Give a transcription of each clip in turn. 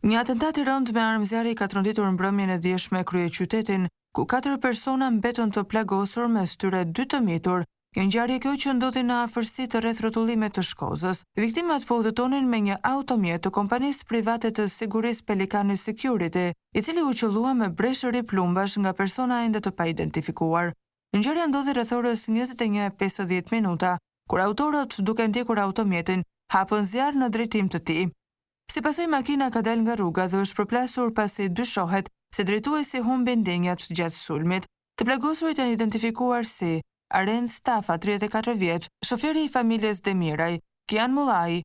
Një atentat i rënd me armë zjarri ka trondittur mbrëmjen e dieshme kryeqytetin, ku 4 persona mbetën të plagosur, mes tyre 2 të mitur. Një ngjarje kjo që ndodhi në afërsi të rreth rrotullimit të Shkozës. Viktimat po udhëtonin me një automjet të kompanisë private të sigurisë Pelikani Security, i cili u qellua me breshëri plumbash nga persona ende të paidentifikuar. Ngjarja ndodhi rreth orës 21:50 minuta, kur autorët, duke ndjekur automjetin, hapën zjarr në drejtim të tij. Si pasoj, makina ka dalë nga rruga dhe është përplasur pasi dyshohet se drejtuesi humbi ndjenjat gjatë sulmit. Të plagosurit janë identifikuar si Aren Stafa, 34 vjeç, shoferi i familjes Demiraj, Kian Mullaj,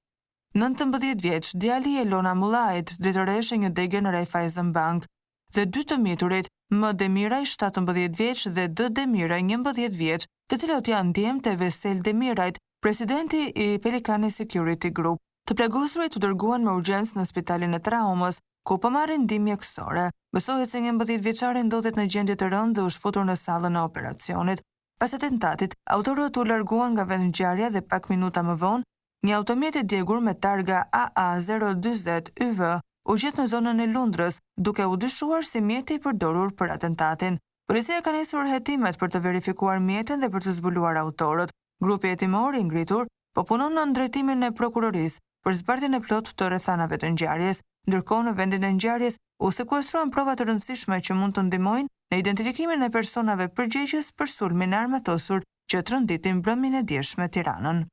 19 vjeç, djali i Elona Mullajt, drejtoreshe një degë në Raiffeisen Bank, dhe 2 të miturit, M Demiraj, 17 vjeç, dhe D Demiraj, 11 vjeç, të cilët janë ndjemtë e Vesel Demirajt, presidenti i Pelikani Security Group. Të plagosurit u dërguan me urgjencë në spitalin e traumës, ku po marrin ndihmë mjekësore. Besohet se 11 vjeçari ndodhet në gjendje të rëndë dhe u shfutur në sallën e operacionit. Pas atentatit, autorët u larguan nga vendngjarja dhe pak minuta më vonë, një automjet i djegur me targa AA040 YV u gjet në zonën e Lundrës, duke u dyshuar si mjeti i përdorur për atentatin. Policia ka nisur hetimet për të verifikuar mjetin dhe për të zbuluar autorët. Grupi hetimor i ngritur po punon në drejtimin e prokurorisë për zbardhjen e plotë të rrethanave të ngjarjes. Ndërkohë, në vendin e ngjarjes u sekuestruan prova të rëndësishme që mund të ndihmojnë në identifikimin e personave përgjegjës për sulmin armatosur që tronditi mbrëmjen e dieshme Tiranën.